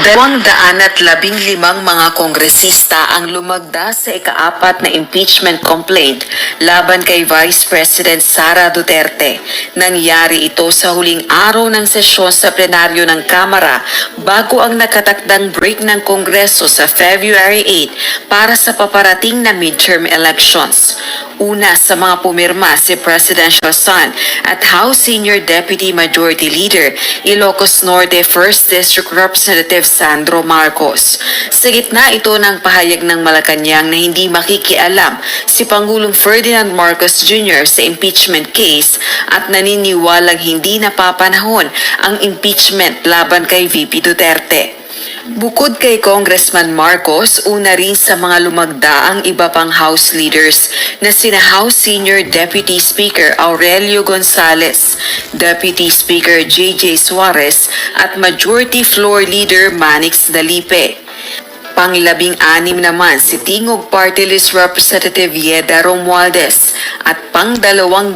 215 mga kongresista ang lumagda sa ika-4 na impeachment complaint laban kay Vice President Sara Duterte. Nangyari ito sa huling araw ng sesyon sa plenaryo ng Kamara bago ang nakatakdang break ng Kongreso sa February 8 para sa paparating na midterm elections. Una sa mga pumirma si Presidential Son at House Senior Deputy Majority Leader Ilocos Norte 1st District Representative Sandro Marcos. Sa gitna ito ng pahayag ng Malacanang na hindi makikialam si Pangulong Ferdinand Marcos Jr. sa impeachment case at naniniwalang hindi napapanahon ang impeachment laban kay VP Duterte. Bukod kay Congressman Marcos, una rin sa mga lumagda ang iba pang House leaders na sina House Senior Deputy Speaker Aurelio Gonzales, Deputy Speaker J.J. Suarez at Majority Floor Leader Manix Dalipe. Pang-16 naman si Tingog Party List Representative Yeda Romualdez at pang-215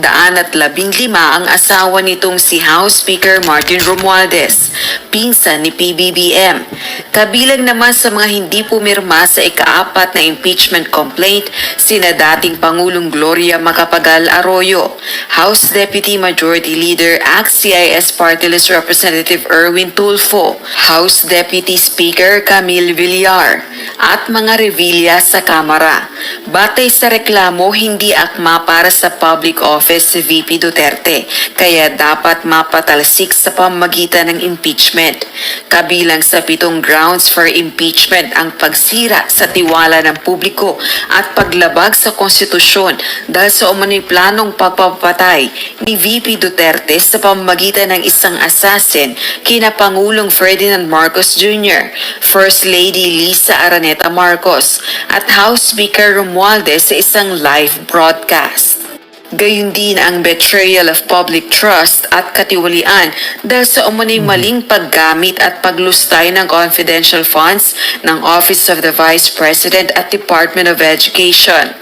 ang asawa nitong si House Speaker Martin Romualdez, pinsan ni PBBM. Kabilang naman sa mga hindi pumirma sa ika-4 na impeachment complaint sina dating Pangulong Gloria Macapagal Arroyo, House Deputy Majority Leader ACT-CIS Party List Representative Erwin Tulfo, House Deputy Speaker Camille Villar, at mga revilla sa Kamara. Batay sa reklamo, hindi akma para sa public office si VP Duterte, kaya dapat mapatalsik sa pamamagitan ng impeachment. Kabilang sa 7 grounds for impeachment ang pagsira sa tiwala ng publiko at paglabag sa konstitusyon dahil sa umano'y planong pagpapatay ni VP Duterte sa pamamagitan ng isang assassin kina Pangulong Ferdinand Marcos Jr., First Lady Lisa Araneta Marcos at House Speaker Romualdez sa isang live broadcast. Gayun din ang betrayal of public trust at katiwalian dahil sa umano'y maling paggamit at paglustay ng confidential funds ng Office of the Vice President at Department of Education.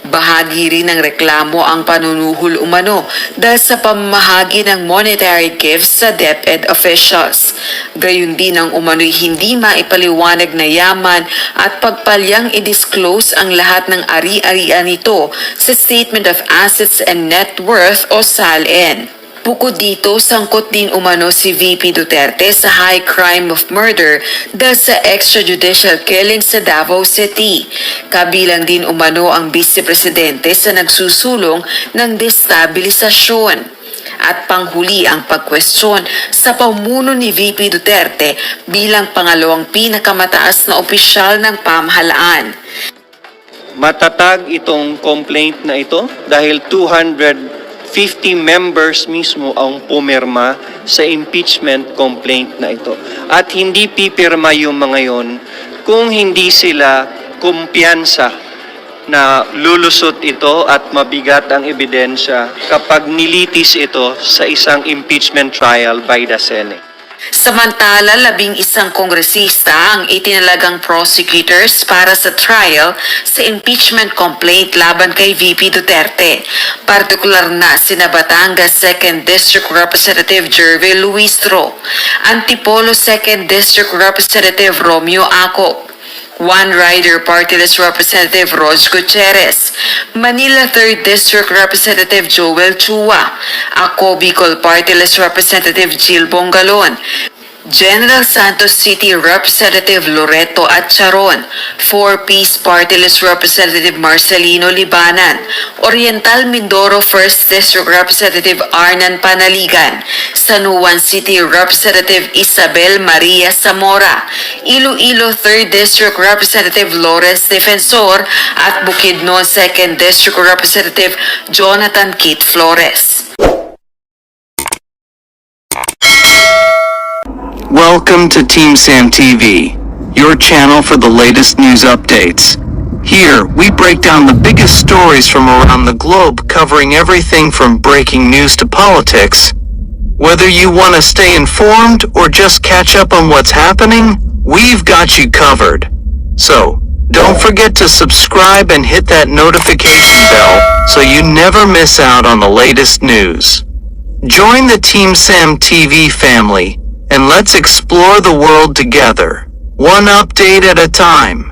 Bahagi rin ng reklamo ang panunuhol umano dahil sa pamamahagi ng monetary gifts sa DepEd officials. Gayun din ang umano'y hindi maipaliwanag na yaman at pagpalyang i-disclose ang lahat ng ari-arian nito sa Statement of Assets and Net Worth o SALN. Bukod dito, sangkot din umano si VP Duterte sa high crime of murder dahil sa extrajudicial killing sa Davao City. Kabilang din umano ang Vice Presidente sa nagsusulong ng destabilisasyon. At panghuli ang pagkwestiyon sa pamuno ni VP Duterte bilang pangalawang pinakamataas na opisyal ng pamahalaan. Matatag itong complaint na ito dahil 250 members mismo ang pumirma sa impeachment complaint na ito. At hindi pipirma yung mga yon kung hindi sila kumpiyansa na lulusot ito at mabigat ang ebidensya kapag nilitis ito sa isang impeachment trial by the Senate. Samantala, 11 kongresista ang itinalagang prosecutors para sa trial sa impeachment complaint laban kay VP Duterte. Partikular na sina Batangas 2nd District Representative Jervy Luistro, Antipolo 2nd District Representative Romeo Acop, One Rider Party List Representative Rose Gutierrez, Manila 3rd District Representative Joel Chua, Ako Bicol Party List Representative Jill Bongalon, General Santos City Representative Loreto Atcharon, 4Ps Party List Representative Marcelino Libanan, Oriental Mindoro 1st District Representative Arnan Panaligan, San Juan City Representative Isabel Maria Zamora, Iloilo 3rd District Representative Lawrence Defensor at Bukidnon 2nd District Representative Jonathan Kit Flores. Welcome to Team Sam TV, your channel for the latest news updates. Here, we break down the biggest stories from around the globe, covering everything from breaking news to politics. Whether you want to stay informed or just catch up on what's happening, we've got you covered. So, don't forget to subscribe and hit that notification bell so you never miss out on the latest news. Join the Team Sam TV family and let's explore the world together, one update at a time.